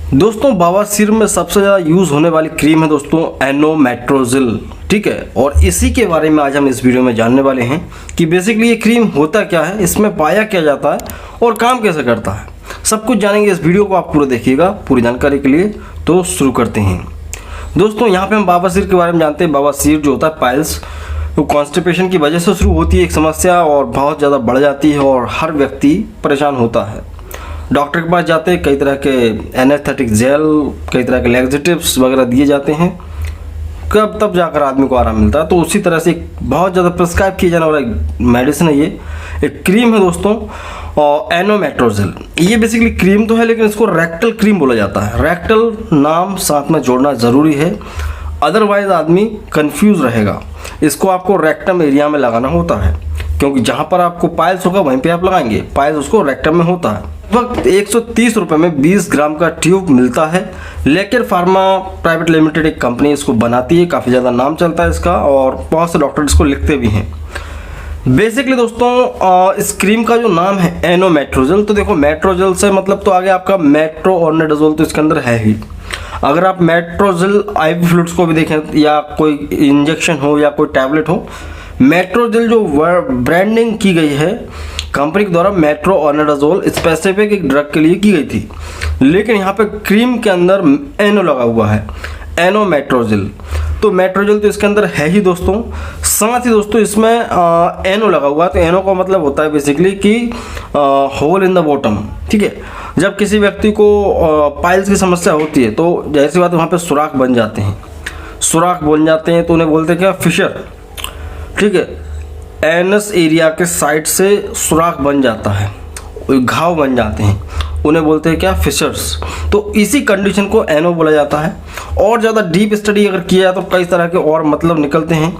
दोस्तों बवासीर में सबसे ज़्यादा यूज़ होने वाली क्रीम है दोस्तों एनोमेट्रोजिल, ठीक है। और इसी के बारे में आज हम इस वीडियो में जानने वाले हैं कि बेसिकली ये क्रीम होता क्या है, इसमें पाया क्या जाता है और काम कैसे करता है। सब कुछ जानेंगे, इस वीडियो को आप पूरा देखिएगा पूरी जानकारी के लिए। तो शुरू करते हैं दोस्तों। यहाँ पे हम बवासीर के बारे में जानते हैं। बवासीर जो होता है पाइल्स, वो कॉन्स्टिपेशन की वजह से शुरू होती है एक समस्या और बहुत ज़्यादा बढ़ जाती है और हर व्यक्ति परेशान होता है। डॉक्टर के पास जाते हैं, कई तरह के एनेस्थेटिक जेल, कई तरह के लैक्सेटिव्स वगैरह दिए जाते हैं, कब तब जाकर आदमी को आराम मिलता है। तो उसी तरह से एक बहुत ज़्यादा प्रिस्क्राइब किया जाने वाला मेडिसिन है, ये एक क्रीम है दोस्तों और एनोमेट्रोजिल। ये बेसिकली क्रीम तो है लेकिन इसको रेक्टल क्रीम बोला जाता है। रेक्टल नाम साथ में जोड़ना ज़रूरी है, अदरवाइज आदमी कंफ्यूज रहेगा। इसको आपको रेक्टम एरिया में लगाना होता है, क्योंकि जहाँ पर आपको पाइल्स होगा वहीं पे आप लगाएंगे। पाइल्स उसको रेक्टम में होता है। वक्त 130 रुपये में 20 ग्राम का ट्यूब मिलता है। लेकर फार्मा प्राइवेट लिमिटेड एक कंपनी इसको बनाती है, काफ़ी ज़्यादा नाम चलता है इसका और बहुत से डॉक्टर इसको लिखते भी हैं। बेसिकली दोस्तों इस क्रीम का जो नाम है एनोमेट्रोजिल, तो देखो मेट्रोजिल से मतलब तो आगे आपका मेट्रोओर्निडाजोल तो इसके अंदर है ही। अगर आप मेट्रोजिल IV फ्लूइड्स को भी देखें या कोई इंजेक्शन हो या कोई टैबलेट हो, मेट्रोजिल जो ब्रांडिंग की गई है कंपनी के द्वारा मेट्रोओर्निडाजोल स्पेसिफिक एक ड्रग के लिए की गई थी, लेकिन यहाँ पे क्रीम के अंदर एनो लगा हुआ है, एनोमेट्रोजिल। तो मेट्रोजिल तो इसके अंदर है ही दोस्तों, साथ ही दोस्तों इसमें एनो लगा हुआ है। तो एनो का मतलब होता है बेसिकली कि होल इन द बॉटम, ठीक है। जब किसी व्यक्ति को पाइल्स की समस्या होती है तो जैसी बात वहाँ पे सुराख बन जाते हैं, सुराख बन जाते हैं तो उन्हें बोलते हैं क्या, फिशर, ठीक है। एनस एरिया के साइड से सुराख बन जाता है, घाव बन जाते हैं, उन्हें बोलते हैं क्या, फिशर्स। तो इसी कंडीशन को एनो बोला जाता है। और ज़्यादा डीप स्टडी अगर किया जाए तो कई तरह के और मतलब निकलते हैं,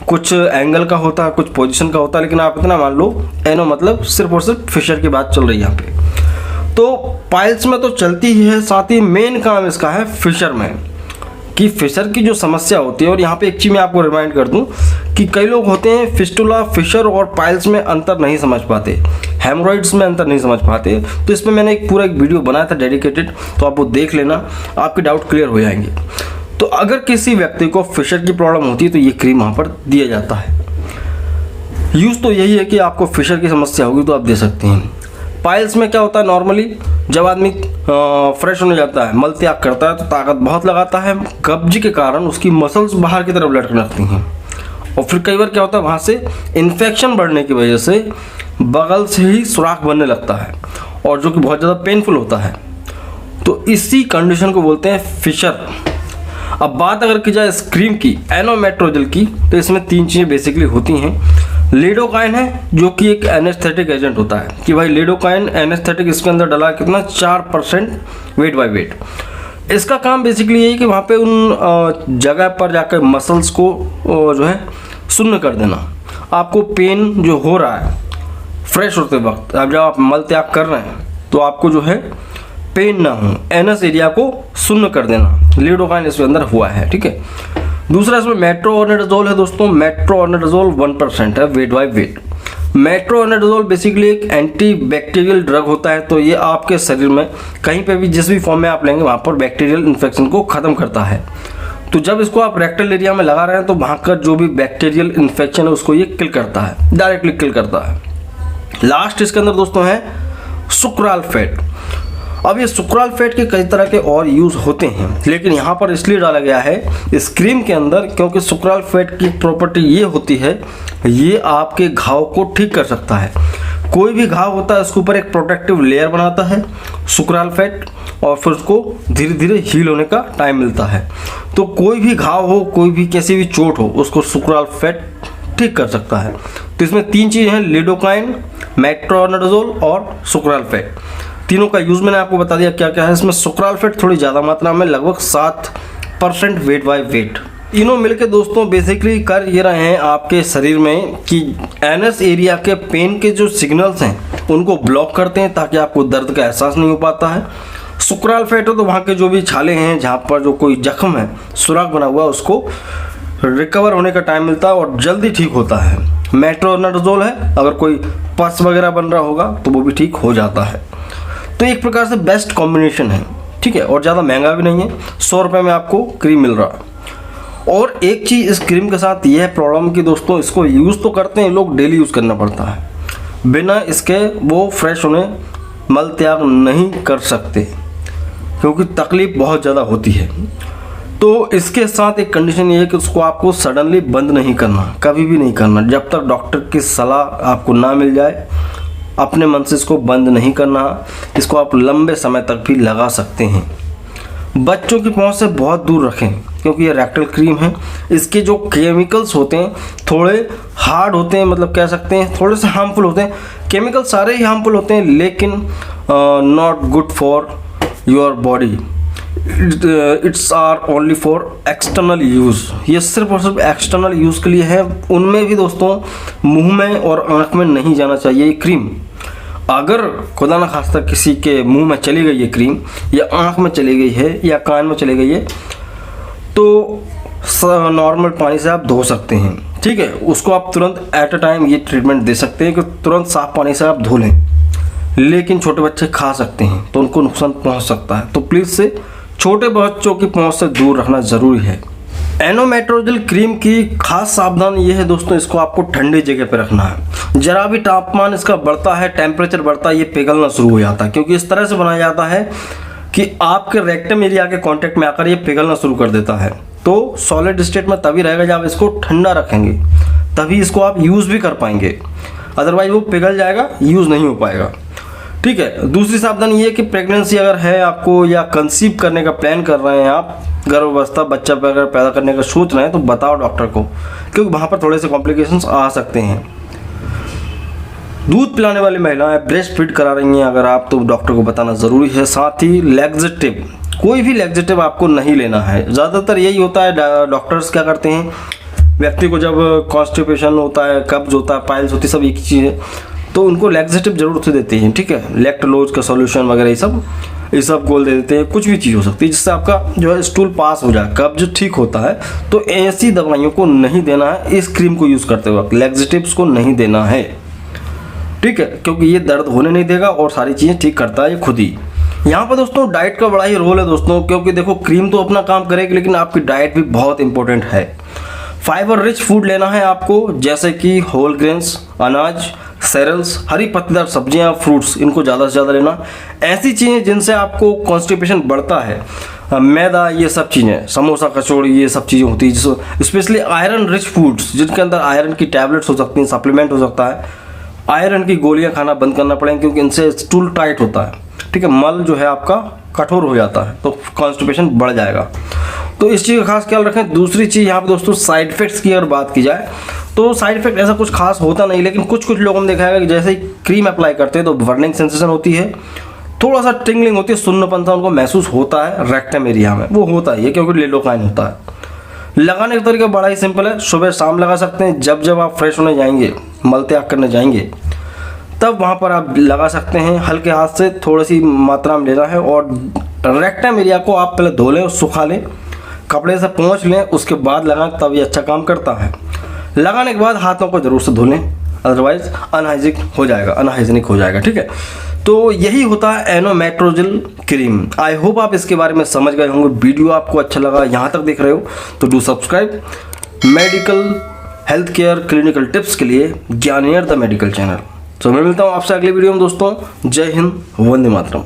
कुछ एंगल का होता है, कुछ पोजीशन का होता है, लेकिन आप इतना मान लो एनो मतलब सिर्फ और सिर्फ फिशर की बात चल रही है यहाँ पे। तो पाइल्स में तो चलती ही है, साथ ही मेन काम इसका है फिशर में, कि फिशर की जो समस्या होती है। और यहाँ पे एक चीज़ मैं आपको रिमाइंड कर दूँ कि कई लोग होते हैं फिस्टुला, फिशर और पाइल्स में अंतर नहीं समझ पाते, हेमोरॉइड्स में अंतर नहीं समझ पाते। तो इसमें मैंने एक पूरा एक वीडियो बनाया था डेडिकेटेड, तो आप वो देख लेना, आपके डाउट क्लियर हो जाएंगे। तो अगर किसी व्यक्ति को फिशर की प्रॉब्लम होती है तो ये क्रीम वहाँ पर दिया जाता है। यूज़ तो यही है कि आपको फिशर की समस्या होगी तो आप दे सकते हैं। पाइल्स में क्या होता है, नॉर्मली जब आदमी फ्रेश होने जाता है, मल त्याग करता है तो ताकत बहुत लगाता है, कब्ज के कारण उसकी मसल्स बाहर की तरफ लटकने लगती हैं और फिर कई बार क्या होता है वहाँ से इन्फेक्शन बढ़ने की वजह से बगल से ही सुराख बनने लगता है और जो कि बहुत ज़्यादा पेनफुल होता है। तो इसी कंडीशन को बोलते हैं फिशर। अब बात अगर की जाए इस क्रीम की, एनोमेट्रोजिल की, तो इसमें 3 चीज़ें बेसिकली होती हैं। लिडोकाइन है जो कि एक एनेस्थेटिक एजेंट होता है, कि भाई लिडोकाइन एनेस्थेटिक इसके अंदर डाला कितना, 4% वेट बाय वेट। इसका काम बेसिकली यही कि वहाँ पे उन जगह पर जाकर मसल्स को जो है सुन्न कर देना। आपको पेन जो हो रहा है फ्रेश होते वक्त, अब जब आप मल त्याग कर रहे हैं तो आपको जो है पेन ना हो, एनस एरिया को सुन्न कर देना, लिडोकाइन इसके अंदर हुआ है, ठीक है। दूसरा इसमें मेट्रोओर्निडाजोल है दोस्तों। मेट्रोओर्निडाजोल 1% है वेट बाय वेट। मेट्रोओर्निडाजोल बेसिकली एक एंटी बैक्टीरियल ड्रग होता है, तो ये आपके शरीर में कहीं पे भी जिस भी फॉर्म में आप लेंगे वहाँ पर बैक्टीरियल इन्फेक्शन को ख़त्म करता है। तो जब इसको आप रेक्टल एरिया में लगा रहे हैं तो वहाँ का जो भी बैक्टीरियल इन्फेक्शन है उसको ये किल करता है, डायरेक्टली किल करता है। लास्ट इसके अंदर दोस्तों है सुक्राल फैट। अब ये सुक्राल फैट के कई तरह के और यूज़ होते हैं, लेकिन यहाँ पर इसलिए डाला गया है इस क्रीम के अंदर क्योंकि सुक्राल फैट की प्रॉपर्टी ये होती है, ये आपके घाव को ठीक कर सकता है। कोई भी घाव होता है उसके ऊपर एक प्रोटेक्टिव लेयर बनाता है सुक्राल फैट और फिर उसको धीरे धीरे हील होने का टाइम मिलता है। तो कोई भी घाव हो, कोई भी कैसी भी चोट हो, उसको सुक्राल फैट ठीक कर सकता है। तो इसमें 3 चीज़ हैं, लिडोकाइन, मेट्रोओर्निडाजोल और सुक्राल फैट। तीनों का यूज़ मैंने आपको बता दिया क्या क्या है। इसमें सुक्राल फैट थोड़ी ज़्यादा मात्रा में, लगभग 7% वेट बाय वेट। तीनों मिलके दोस्तों बेसिकली कर ये रहे हैं आपके शरीर में कि एनस एरिया के पेन के जो सिग्नल्स हैं उनको ब्लॉक करते हैं ताकि आपको दर्द का एहसास नहीं हो पाता है। सुक्राल फैट हो तो वहाँ के जो भी छाले हैं, जहाँ पर जो कोई जख्म है, सुराख बना हुआ है, उसको रिकवर होने का टाइम मिलता है और जल्दी ठीक होता है। मेट्रोओर्निडाजोल है, अगर कोई पस वगैरह बन रहा होगा तो वो भी ठीक हो जाता है। तो एक प्रकार से बेस्ट कॉम्बिनेशन है, ठीक है, और ज़्यादा महंगा भी नहीं है, 100 रुपये में आपको क्रीम मिल रहा है। और एक चीज़ इस क्रीम के साथ ये है प्रॉब्लम कि दोस्तों इसको यूज़ तो करते हैं लोग, डेली यूज़ करना पड़ता है, बिना इसके वो फ्रेश होने मल त्याग नहीं कर सकते क्योंकि तकलीफ़ बहुत ज़्यादा होती है। तो इसके साथ एक कंडीशन ये है कि उसको आपको सडनली बंद नहीं करना, कभी भी नहीं करना, जब तक डॉक्टर की सलाह आपको ना मिल जाए अपने मन से इसको बंद नहीं करना। इसको आप लंबे समय तक भी लगा सकते हैं। बच्चों की पहुंच से बहुत दूर रखें क्योंकि ये रेक्टल क्रीम है, इसके जो केमिकल्स होते हैं थोड़े हार्ड होते हैं, मतलब कह सकते हैं थोड़े से हार्मफुल होते हैं। केमिकल सारे ही हार्मफुल होते हैं लेकिन not good for your body. It's are only for external use, ये सिर्फ और सिर्फ एक्सटर्नल यूज़ के लिए है। उनमें भी दोस्तों मुंह में और आँख में नहीं जाना चाहिए ये क्रीम। अगर खुदा न खास्ता किसी के मुंह में चली गई ये क्रीम या आँख में चली गई है या कान में चली गई है तो नॉर्मल पानी से आप धो सकते हैं, ठीक है। उसको आप तुरंत एट अ टाइम ये ट्रीटमेंट दे सकते हैं कि तुरंत साफ पानी से आप धो लें। लेकिन छोटे बच्चे खा सकते हैं तो उनको नुकसान पहुंच सकता है, तो प्लीज़ से छोटे बच्चों की पहुंच से दूर रखना ज़रूरी है। एनोमेट्रोजिल क्रीम की खास सावधान ये है दोस्तों, इसको आपको ठंडी जगह पे रखना है। जरा भी तापमान इसका बढ़ता है, टेम्परेचर बढ़ता है, ये पिघलना शुरू हो जाता है क्योंकि इस तरह से बनाया जाता है कि आपके रेक्टम एरिया के कांटेक्ट में आकर ये पिघलना शुरू कर देता है। तो सॉलिड स्टेट में तभी रहेगा जब आप इसको ठंडा रखेंगे, तभी इसको आप यूज़ भी कर पाएंगे, अदरवाइज वो पिघल जाएगा, यूज़ नहीं हो पाएगा, ठीक है। दूसरी सावधानी ये कि प्रेगनेंसी अगर है आपको या कंसीव करने का प्लान कर रहे हैं आप, गर्भावस्था बच्चा अगर पैदा करने का सोच रहे हैं तो बताओ डॉक्टर को, क्योंकि वहाँ पर थोड़े से कॉम्प्लिकेशंस आ सकते हैं। दूध पिलाने वाली महिलाएं ब्रेस्ट फीड करा रही हैं अगर आप, तो डॉक्टर को बताना ज़रूरी है। साथ ही लैक्सेटिव, कोई भी लैक्सेटिव आपको नहीं लेना है। ज़्यादातर यही होता है, डॉक्टर्स क्या करते हैं, व्यक्ति को जब कॉन्स्टिपेशन होता है, कब्ज होता है, पाइल्स होती है, सब एक चीज़ है, तो उनको लैक्सेटिव जरूर से देते हैं, ठीक है। लैक्टोलोज का सॉल्यूशन वगैरह ये सब गोल दे देते हैं, कुछ भी चीज़ हो सकती है जिससे आपका जो है स्टूल पास हो जाए, कब्ज ठीक होता है। तो ऐसी दवाइयों को नहीं देना है इस क्रीम को यूज़ करते वक्त, लैक्सेटिव्स को नहीं देना है, ठीक है, क्योंकि ये दर्द होने नहीं देगा और सारी चीज़ें ठीक करता है ये खुद ही। यहाँ पर दोस्तों डाइट का बड़ा ही रोल है दोस्तों, क्योंकि देखो क्रीम तो अपना काम करेगी लेकिन आपकी डाइट भी बहुत इंपॉर्टेंट है। फाइबर रिच फूड लेना है आपको, जैसे कि होल ग्रेन्स, अनाज, सेरेल्स, हरी पत्तेदार सब्जियां, फ्रूट्स, इनको ज़्यादा से ज़्यादा लेना। ऐसी चीज़ें जिनसे आपको कॉन्स्टिपेशन बढ़ता है, मैदा, ये सब चीज़ें, समोसा, कचौड़ी, ये सब चीज़ें होती है, जिसको स्पेशली आयरन रिच फूड्स जिनके अंदर आयरन की टैबलेट्स हो सकती हैं, सप्लीमेंट हो सकता है। आयरन की गोलियां खाना बंद करना पड़ेगा क्योंकि इनसे स्टूल टाइट होता है, ठीक है, मल जो है आपका कठोर हो जाता है तो कॉन्स्टिपेशन बढ़ जाएगा। तो इस चीज़ का खास ख्याल रखें। दूसरी चीज़ यहाँ पे दोस्तों साइड इफेक्ट्स की अगर बात की जाए तो साइड इफेक्ट ऐसा कुछ खास होता नहीं, लेकिन कुछ लोगों ने देखा है कि जैसे ही क्रीम अप्लाई करते हैं तो बर्निंग सेंसेशन होती है, थोड़ा सा टिंगलिंग होती है, सुन्नपन सा उनको महसूस होता है रेक्टम एरिया में, वो होता ही है क्योंकि लिडोकाइन होता है। लगाने का तरीका बड़ा ही सिंपल है, सुबह शाम लगा सकते हैं। जब आप फ्रेश होने जाएंगे, मल त्याग करने जाएंगे, तब वहाँ पर आप लगा सकते हैं। हल्के हाथ से थोड़ी सी मात्रा में लेना है और रेक्टम एरिया को आप पहले धो लें और सुखा लें, कपड़े से पोंछ लें, उसके बाद लगाएं, तब ये अच्छा काम करता है। लगाने के बाद हाथों को जरूर से धो लें, अदरवाइज अनहाइजीनिक हो जाएगा, ठीक है। तो यही होता है एनोमेट्रोजिल क्रीम। आई होप आप इसके बारे में समझ गए होंगे। वीडियो आपको अच्छा लगा, यहाँ तक देख रहे हो तो do subscribe. Medical health care clinical tips के लिए ज्ञानियर द मेडिकल चैनल। तो मैं मिलता हूँ आपसे अगली वीडियो में दोस्तों। जय हिंद, वंदे मातरम।